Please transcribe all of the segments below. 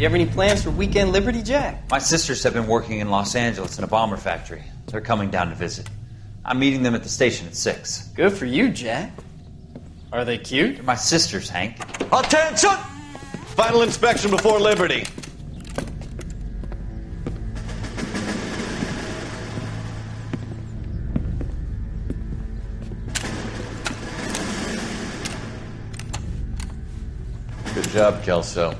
You have any plans for Weekend Liberty, Jack? My sisters have been working in Los Angeles in a bomber factory. They're coming down to visit. I'm meeting them at the station at 6. Good for you, Jack. Are they cute? They're my sisters, Hank. Attention! Final inspection before Liberty. Good job, Kelso.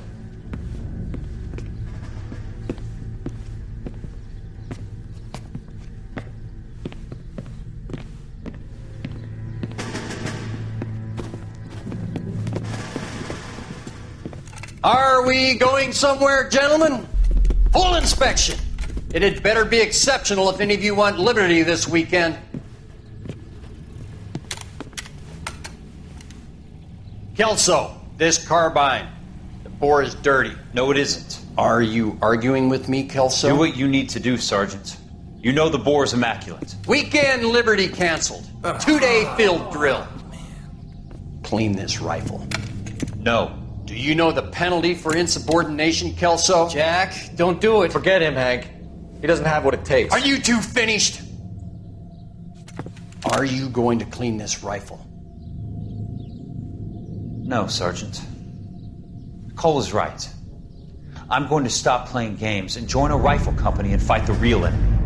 Are we going somewhere, gentlemen? Full inspection. It had better be exceptional if any of you want liberty this weekend. Kelso, this carbine. The bore is dirty. No, it isn't. Are you arguing with me, Kelso? Do what you need to do, Sergeant. You know the bore's immaculate. Weekend liberty canceled. 2-day field drill. Clean this rifle. No. Do you know the penalty for insubordination, Kelso? Jack, don't do it. Forget him, Hank. He doesn't have what it takes. Are you two finished? Are you going to clean this rifle? No, Sergeant. Cole is right. I'm going to stop playing games and join a rifle company and fight the real enemy.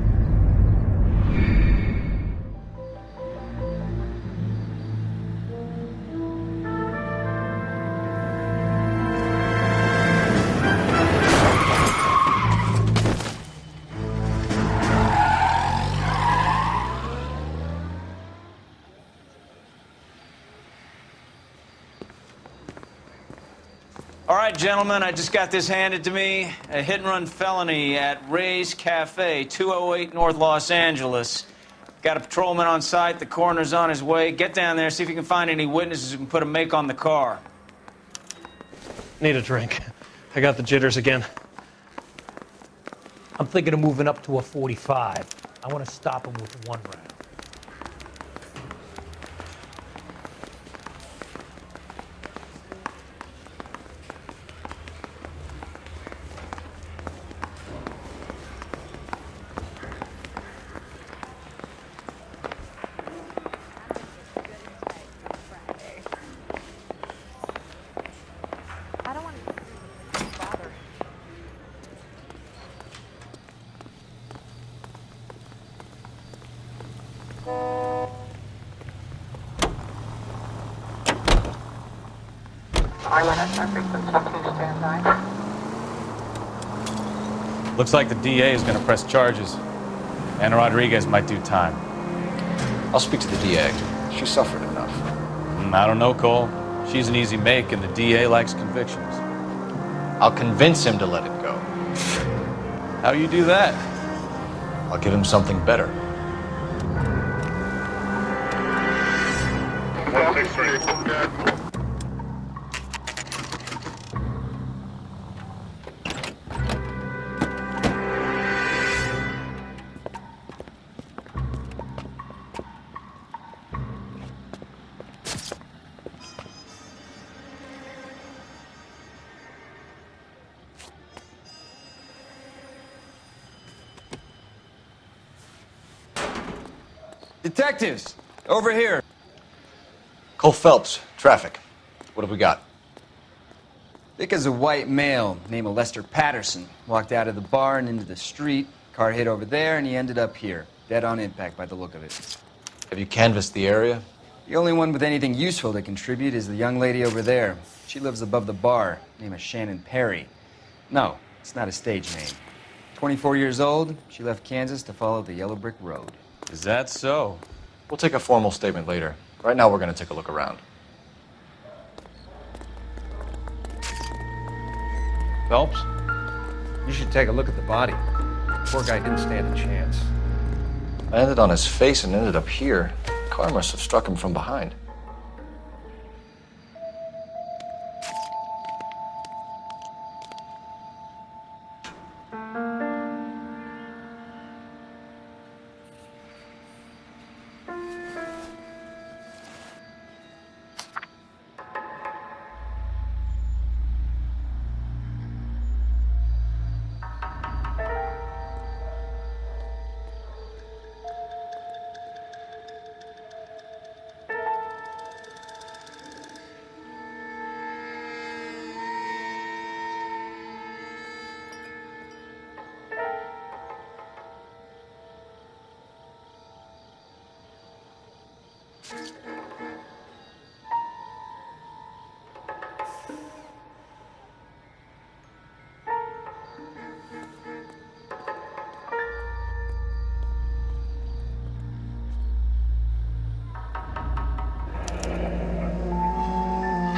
All right, gentlemen, I just got this handed to me. A hit-and-run felony at Ray's Cafe, 208 North Los Angeles. Got a patrolman on site. The coroner's on his way. Get down there, see if you can find any witnesses who can put a make on the car. Need a drink. I got the jitters again. I'm thinking of moving up to a 45. I want to stop him with one round. Looks like the DA is going to press charges. Anna Rodriguez might do time. I'll speak to the DA. She suffered enough. I don't know, Cole. She's an easy make, and the DA likes convictions. I'll convince him to let it go. How you do that? I'll give him something better. Detectives, over here. Cole Phelps, traffic. What have we got? Vic is a white male named Lester Patterson. Walked out of the bar and into the street. Car hit over there, and he ended up here. Dead on impact by the look of it. Have you canvassed the area? The only one with anything useful to contribute is the young lady over there. She lives above the bar. Name is Shannon Perry. No, it's not a stage name. 24 years old, she left Kansas to follow the yellow brick road. Is that so? We'll take a formal statement later. Right now, we're going to take a look around. Phelps, you should take a look at the body. The poor guy didn't stand a chance. I landed on his face and ended up here. The car must have struck him from behind.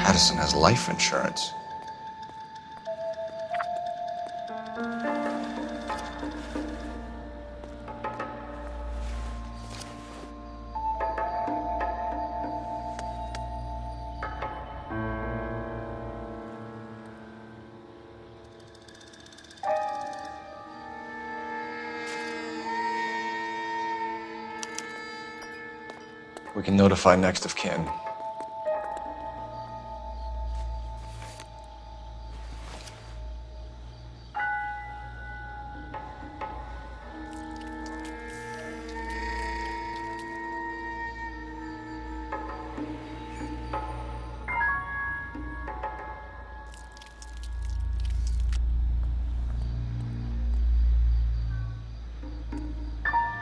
Addison has life insurance. We can notify next of kin.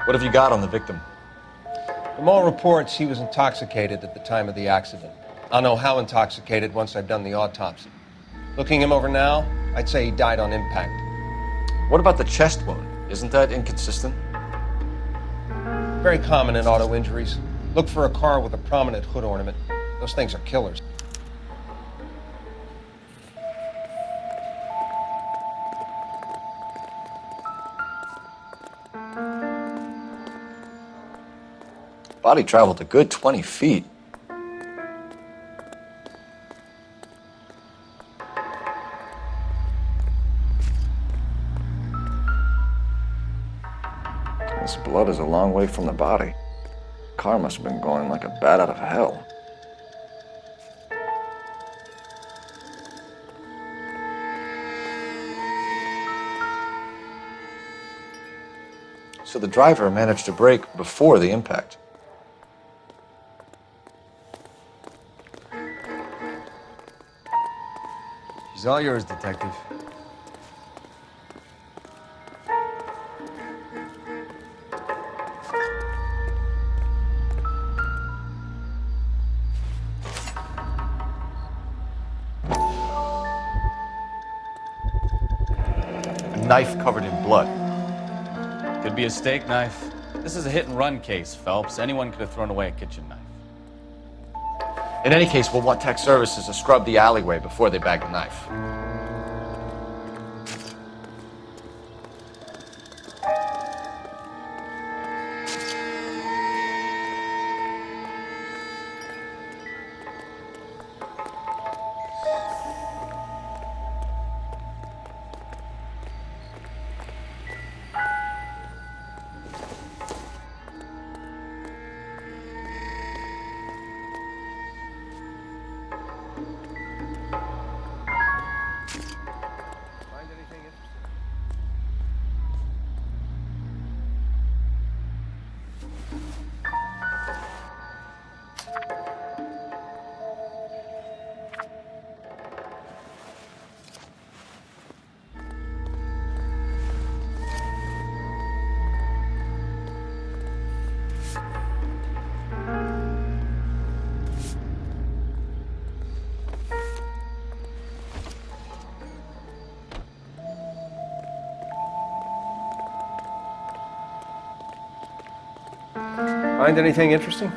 What have you got on the victim? From all reports, he was intoxicated at the time of the accident. I'll know how intoxicated once I've done the autopsy. Looking him over now, I'd say he died on impact. What about the chest wound? Isn't that inconsistent? Very common in auto injuries. Look for a car with a prominent hood ornament. Those things are killers. Body traveled a good 20 feet. This blood is a long way from the body. Car must have been going like a bat out of hell. So the driver managed to brake before the impact. She's all yours, Detective. A knife covered in blood. Could be a steak knife. This is a hit-and-run case, Phelps. Anyone could have thrown away a kitchen knife. In any case, we'll want tech services to scrub the alleyway before they bag the knife. Find anything interesting?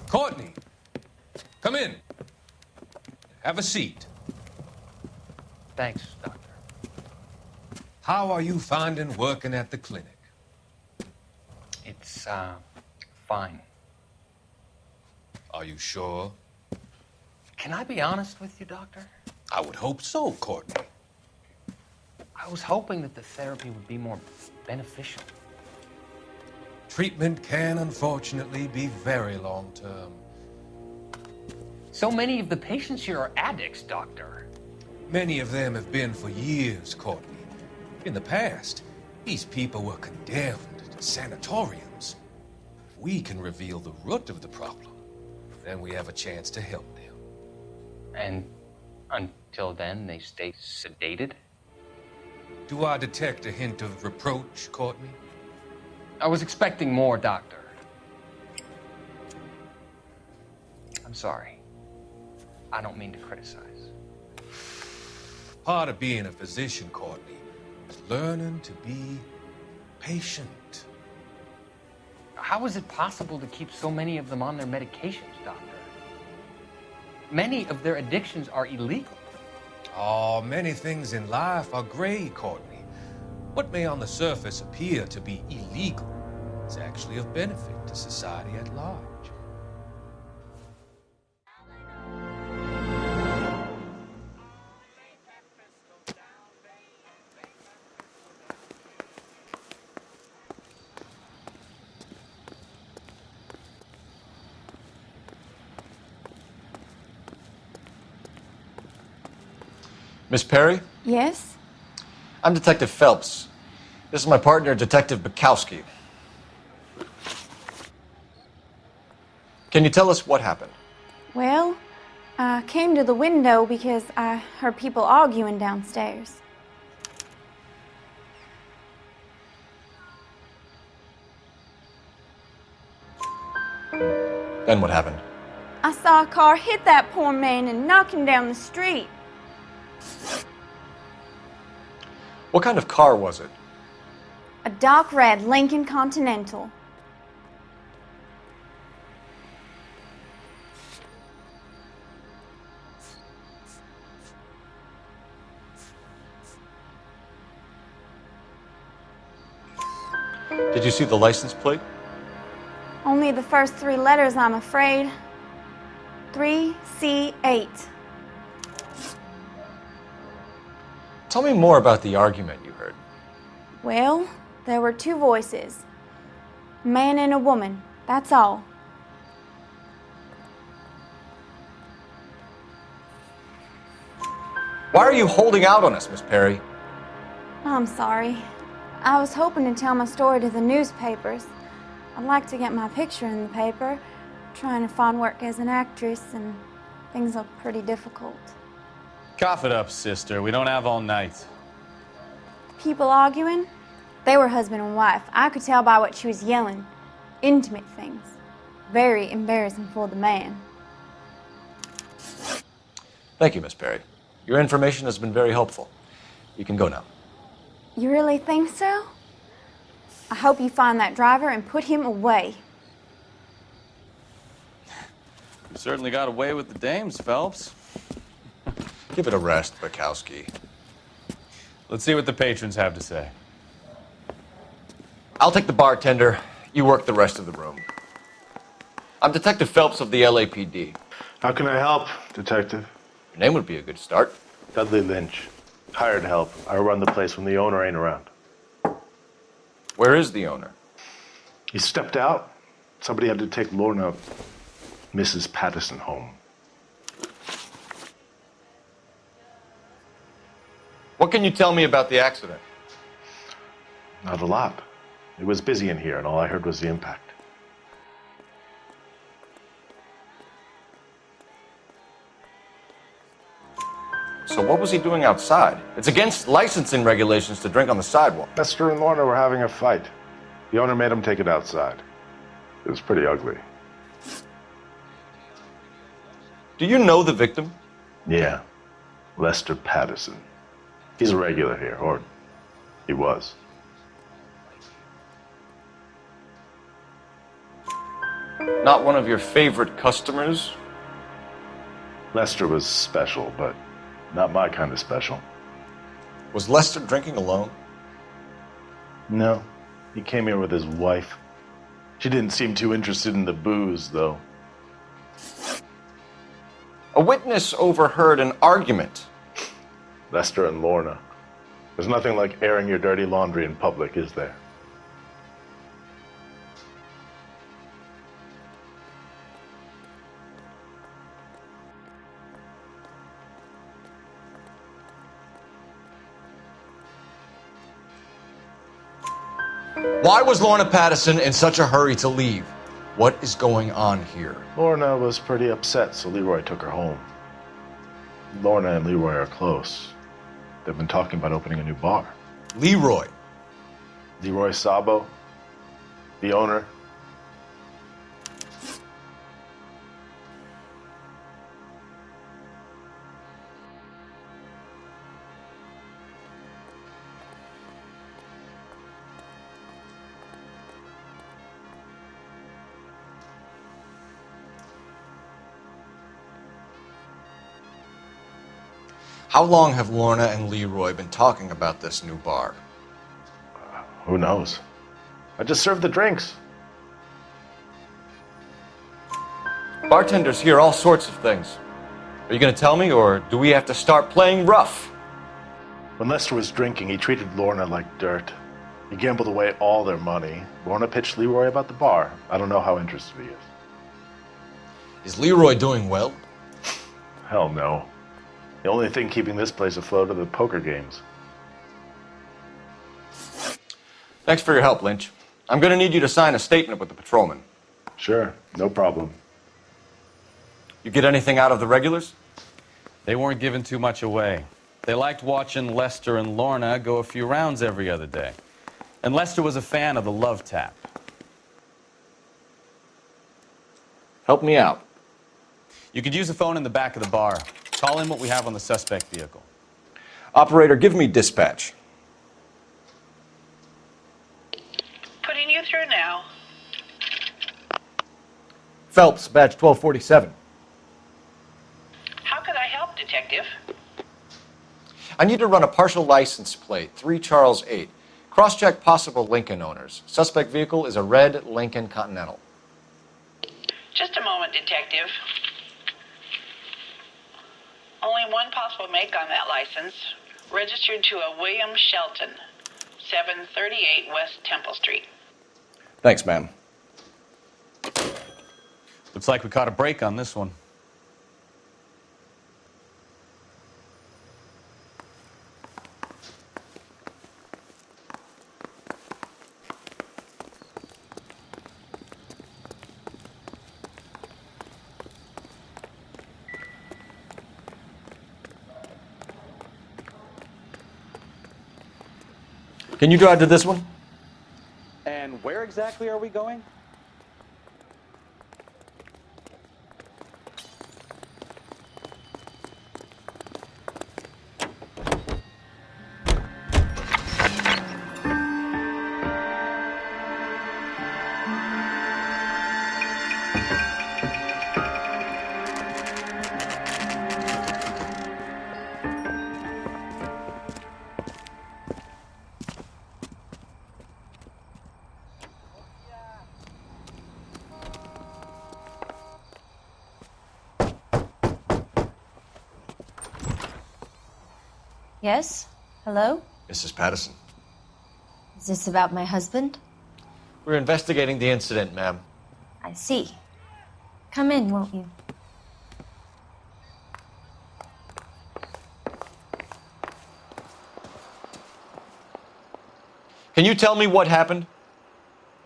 Courtney, come in. Have a seat. Thanks, Doctor. How are you finding working at the clinic? It's, fine. Are you sure? Can I be honest with you, Doctor? I would hope so, Courtney. I was hoping that the therapy would be more beneficial. treatment can unfortunately be very long-term. So many of the patients here are addicts, Doctor. Many of them have been for years, Courtney. In the past, these people were condemned to sanatoriums. If we can reveal the root of the problem, then we have a chance to help them. And until then, they stay sedated? Do I detect a hint of reproach, Courtney? I was expecting more, Doctor. I'm sorry. I don't mean to criticize. Part of being a physician, Courtney, is learning to be patient. How is it possible to keep so many of them on their medications, Doctor? Many of their addictions are illegal. Oh, many things in life are gray, Courtney. What may on the surface appear to be illegal is actually of benefit to society at large. Miss Perry? Yes? I'm Detective Phelps. This is my partner, Detective Bukowski. Can you tell us what happened? Well, I came to the window because I heard people arguing downstairs. Then what happened? I saw a car hit that poor man and knock him down the street. What kind of car was it? A dark red Lincoln Continental. Did you see the license plate? Only the first three letters, I'm afraid. 3C8. Tell me more about the argument you heard. Well, there were two voices. A man and a woman, that's all. Why are you holding out on us, Miss Perry? I'm sorry. I was hoping to tell my story to the newspapers. I'd like to get my picture in the paper. Trying to find work as an actress, and things look pretty difficult. Cough it up, sister. We don't have all night. People arguing? They were husband and wife. I could tell by what she was yelling. Intimate things. Very embarrassing for the man. Thank you, Miss Perry. Your information has been very helpful. You can go now. You really think so? I hope you find that driver and put him away. You certainly got away with the dames, Phelps. Give it a rest, Bukowski. Let's see what the patrons have to say. I'll take the bartender. You work the rest of the room. I'm Detective Phelps of the LAPD. How can I help, Detective? Your name would be a good start. Dudley Lynch. Hired help. I run the place when the owner ain't around. Where is the owner? He stepped out. Somebody had to take Lorna, Mrs. Patterson, home. What can you tell me about the accident? Not a lot. It was busy in here, and all I heard was the impact. So what was he doing outside? It's against licensing regulations to drink on the sidewalk. Lester and Lorna were having a fight. The owner made him take it outside. It was pretty ugly. Do you know the victim? Yeah. Lester Patterson. He's a regular here, or he was. Not one of your favorite customers? Lester was special, but not my kind of special. Was Lester drinking alone? No. He came here with his wife. She didn't seem too interested in the booze, though. A witness overheard an argument. Lester and Lorna. There's nothing like airing your dirty laundry in public, is there? Why was Lorna Patterson in such a hurry to leave? What is going on here? Lorna was pretty upset, so Leroy took her home. Lorna and Leroy are close. They've been talking about opening a new bar. Leroy? Leroy Sabo, the owner. How long have Lorna and Leroy been talking about this new bar? Who knows? I just served the drinks. Bartenders hear all sorts of things. Are you going to tell me, or do we have to start playing rough? When Lester was drinking, he treated Lorna like dirt. He gambled away all their money. Lorna pitched Leroy about the bar. I don't know how interested he is. Is Leroy doing well? Hell no. The only thing keeping this place afloat are the poker games. Thanks for your help, Lynch. I'm going to need you to sign a statement with the patrolman. Sure, no problem. You get anything out of the regulars? They weren't giving too much away. They liked watching Lester and Lorna go a few rounds every other day. And Lester was a fan of the love tap. Help me out. You could use the phone in the back of the bar. Call in what we have on the suspect vehicle. Operator, give me dispatch. Putting you through now. Phelps, badge 1247. How could I help, Detective? I need to run a partial license plate, 3 Charles 8. Cross-check possible Lincoln owners. Suspect vehicle is a red Lincoln Continental. Just a moment, Detective. Only one possible make on that license. Registered to a William Shelton, 738 West Temple Street. Thanks, ma'am. Looks like we caught a break on this one. Can you drive to this one? And where exactly are we going? Yes? Hello? Mrs. Patterson. Is this about my husband? We're investigating the incident, ma'am. I see. Come in, won't you? Can you tell me what happened?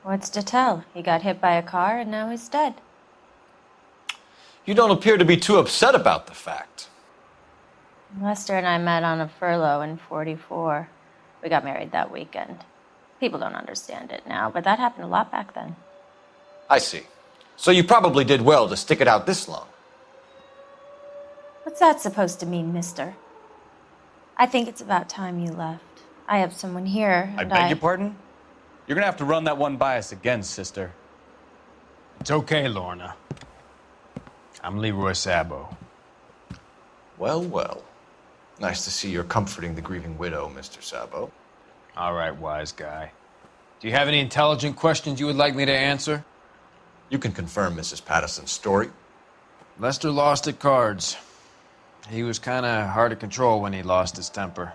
What's to tell? He got hit by a car and now he's dead. You don't appear to be too upset about the fact. Lester and I met on a furlough in '44. We got married that weekend. People don't understand it now, but that happened a lot back then. I see. So you probably did well to stick it out this long. What's that supposed to mean, mister? I think it's about time you left. I have someone here, I and beg your pardon? You're gonna have to run that one by us again, sister. It's okay, Lorna. I'm Leroy Sabo. Well, well. Nice to see you're comforting the grieving widow, Mr. Sabo. All right, wise guy. Do you have any intelligent questions you would like me to answer? You can confirm Mrs. Patterson's story. Lester lost at cards. He was kind of hard to control when he lost his temper.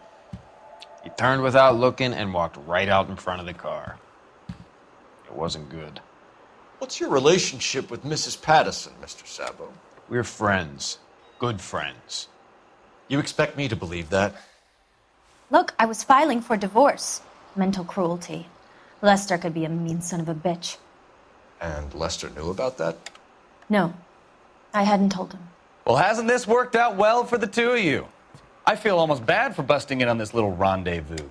He turned without looking and walked right out in front of the car. It wasn't good. What's your relationship with Mrs. Patterson, Mr. Sabo? We're friends. Good friends. You expect me to believe that? Look, I was filing for divorce. Mental cruelty. Lester could be a mean son of a bitch. And Lester knew about that? No, I hadn't told him. Well, hasn't this worked out well for the two of you? I feel almost bad for busting in on this little rendezvous.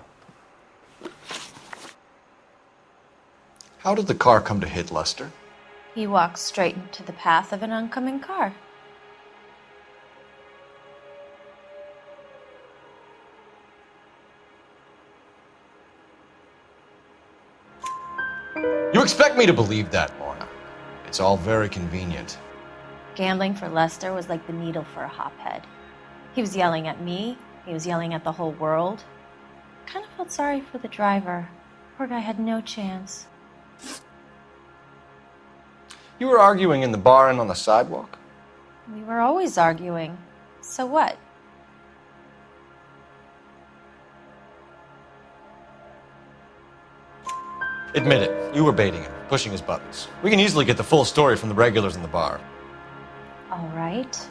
How did the car come to hit Lester? He walked straight into the path of an oncoming car. You expect me to believe that, Lorna? It's all very convenient. Gambling for Lester was like the needle for a hophead. He was yelling at me. He was yelling at the whole world. I kind of felt sorry for the driver. Poor guy had no chance. You were arguing in the bar and on the sidewalk? We were always arguing. So what? Admit it, you were baiting him, pushing his buttons. We can easily get the full story from the regulars in the bar. All right.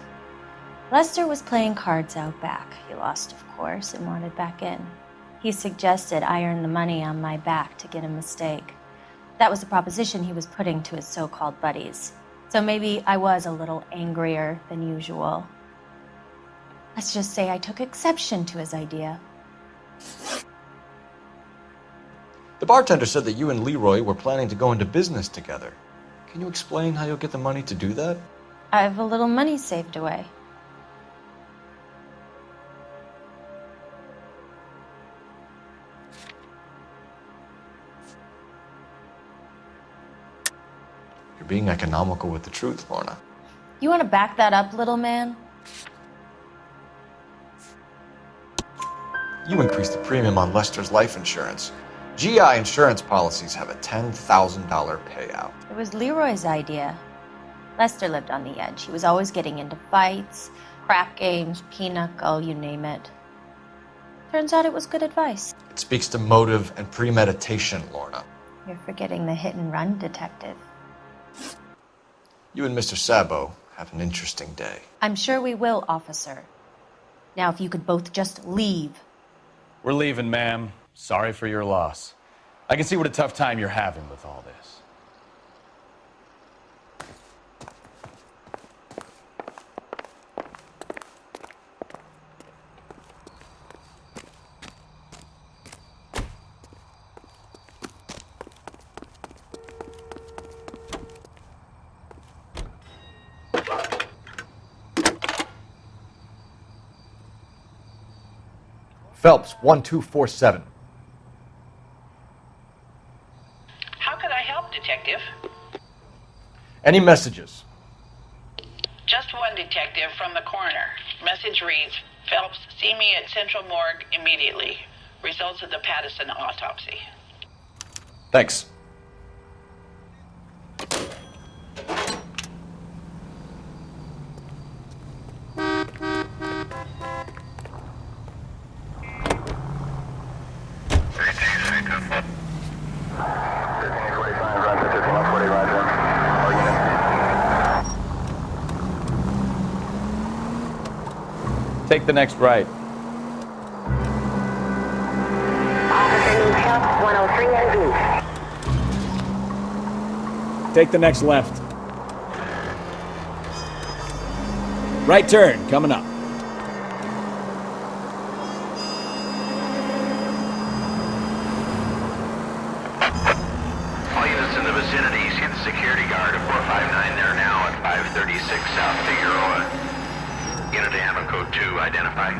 Lester was playing cards out back. He lost, of course, and wanted back in. He suggested I earn the money on my back to get a mistake. That was the proposition he was putting to his so-called buddies. So maybe I was a little angrier than usual. Let's just say I took exception to his idea. The bartender said that you and Leroy were planning to go into business together. Can you explain how you'll get the money to do that? I have a little money saved away. You're being economical with the truth, Lorna. You want to back that up, little man? You increased the premium on Lester's life insurance. GI insurance policies have a $10,000 payout. It was Leroy's idea. Lester lived on the edge. He was always getting into fights, crap games, pinochle, you name it. Turns out it was good advice. It speaks to motive and premeditation, Lorna. You're forgetting the hit-and-run detective. You and Mr. Sabo have an interesting day. I'm sure we will, officer. Now, if you could both just leave. We're leaving, ma'am. Sorry for your loss. I can see what a tough time you're having with all this. Phelps, 1247. How could I help, Detective? Any messages? Just one, Detective, from the coroner. Message reads, Phelps, see me at Central Morgue immediately. Results of the Pattison autopsy. Thanks. Take the next right. Officer needs help, 103 and Take the next left. Right turn, coming up. All units in the vicinity, see the security guard at 459 there now at 536 South Figueroa. Unit to Ammo Code 2, identify.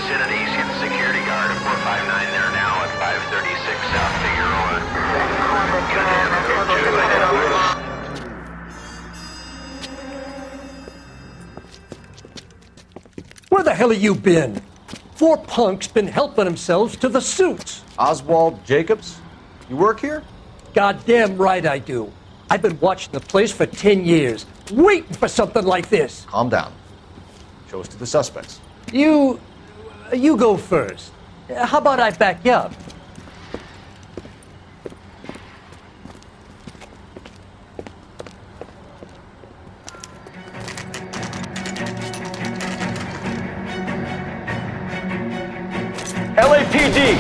vicinity. See the security guard at 459 there now at 536 South Figueroa. Unit to Ammo Code 2 identifies. Where the hell have you been? 4 punks been helping themselves to the suits. Oswald Jacobs? You work here? Goddamn right I do. I've been watching the place for 10 years, waiting for something like this. Calm down. Show us to the suspects. You go first. How about I back you up? LAPD!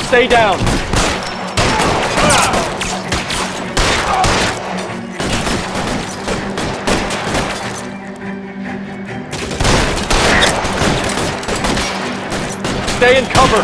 Stay down! Stay in cover!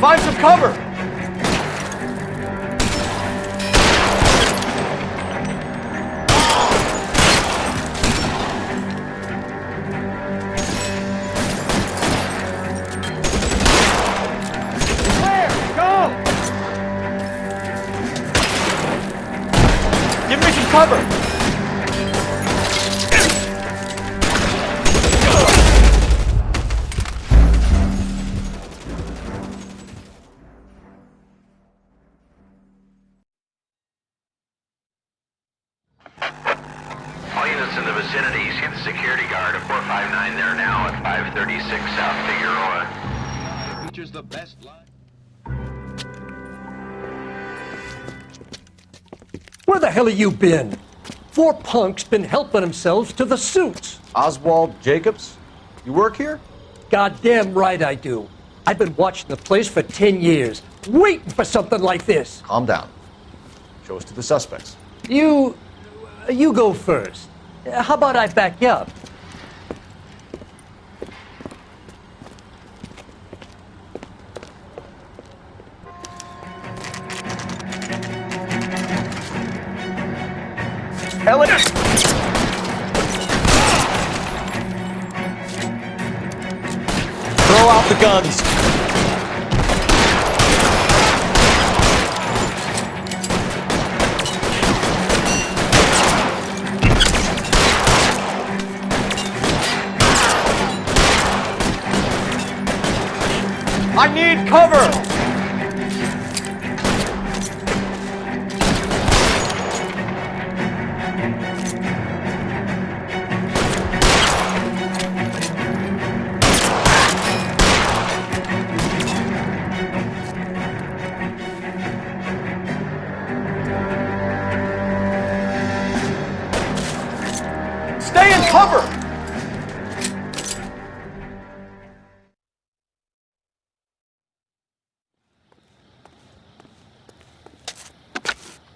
Find some cover! Clear! Go! Give me some cover! All units in the vicinity, see the security guard at 459 there now at 536 South Figueroa. Features the best line. Where the hell have you been? 4 punks been helping themselves to the suits. Oswald Jacobs? You work here? Goddamn right I do. I've been watching the place for 10 years, waiting for something like this. Calm down. Show us to the suspects. You go first. How about I back you up? Throw out the guns. I need cover! Stay in cover!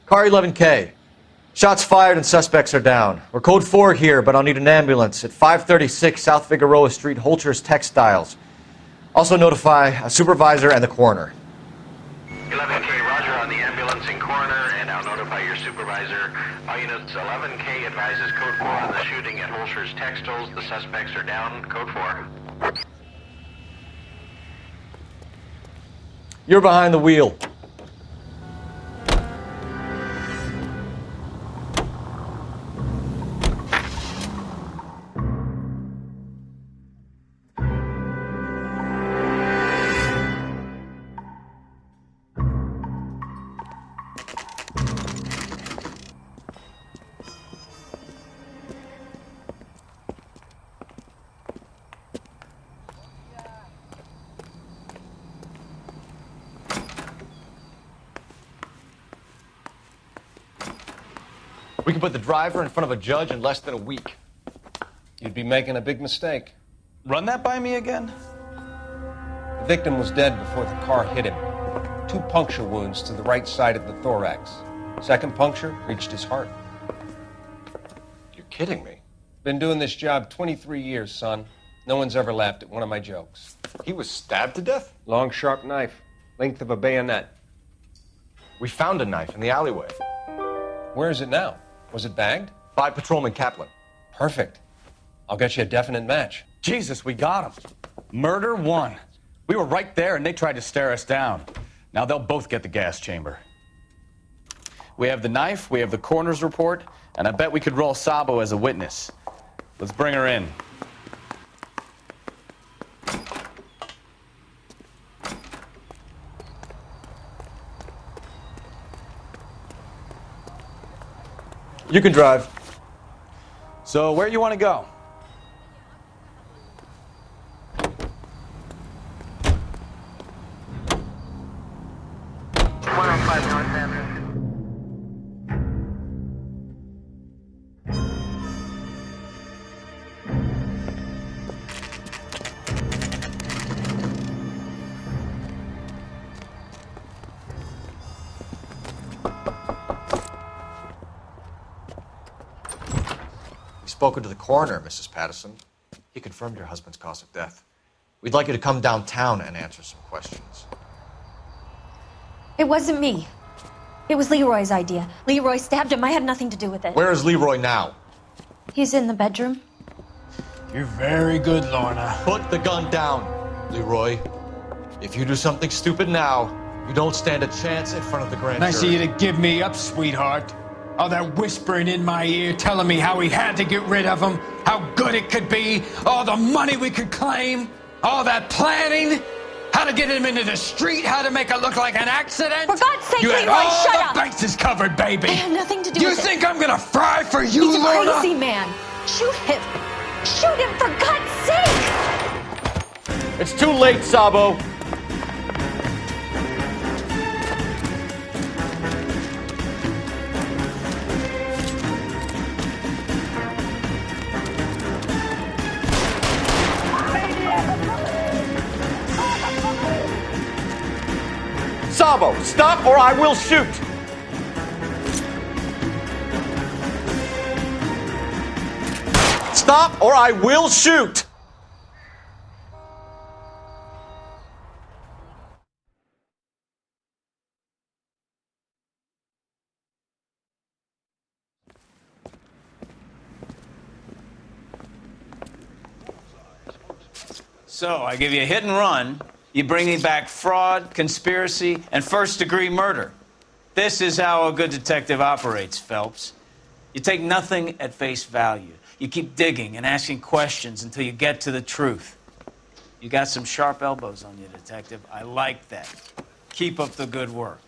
Car 11K. Shots fired and suspects are down. We're code 4 here, but I'll need an ambulance at 536 South Figueroa Street, Holcher's Textiles. Also notify a supervisor and the coroner. 11K, roger on the ambulance and coroner, and I'll notify your supervisor. All units, 11K advises code 4 on the shooting at Holcher's Textiles. The suspects are down. Code 4. You're behind the wheel. We can put the driver in front of a judge in less than a week. You'd be making a big mistake. Run that by me again? The victim was dead before the car hit him. 2 puncture wounds to the right side of the thorax. Second puncture reached his heart. You're kidding me. Been doing this job 23 years, son. No one's ever laughed at one of my jokes. He was stabbed to death? Long, sharp knife, length of a bayonet. We found a knife in the alleyway. Where is it now? Was it bagged? By Patrolman Kaplan. Perfect. I'll get you a definite match. Jesus, we got him. Murder one. We were right there and they tried to stare us down. Now they'll both get the gas chamber. We have the knife, we have the coroner's report, and I bet we could roll Sabo as a witness. Let's bring her in. You can drive. So where you want to go? Spoken to the coroner, Mrs. Patterson. He confirmed your husband's cause of death. We'd like you to come downtown and answer some questions. It wasn't me. It was Leroy's idea. Leroy stabbed him. I had nothing to do with it. Where is Leroy now? He's in the bedroom. You're very good, Lorna. Put the gun down, Leroy. If you do something stupid now, you don't stand a chance in front of the grand Nice of jury. you to give me up, sweetheart. All that whispering in my ear telling me how we had to get rid of him, how good it could be, all the money we could claim, all that planning, how to get him into the street, how to make it look like an accident. For God's sake, you had Leroy, all shut the up. bases covered, baby. I have nothing to do You with it. think I'm gonna fry for you, He's a Lorna? crazy man. Shoot him. Shoot him, for God's sake. It's too late, Sabo. Sabo, stop or I will shoot! Stop or I will shoot! So, I give you a hit and run. You bring me back fraud, conspiracy, and first-degree murder. This is how a good detective operates, Phelps. You take nothing at face value. You keep digging and asking questions until you get to the truth. You got some sharp elbows on you, detective. I like that. Keep up the good work.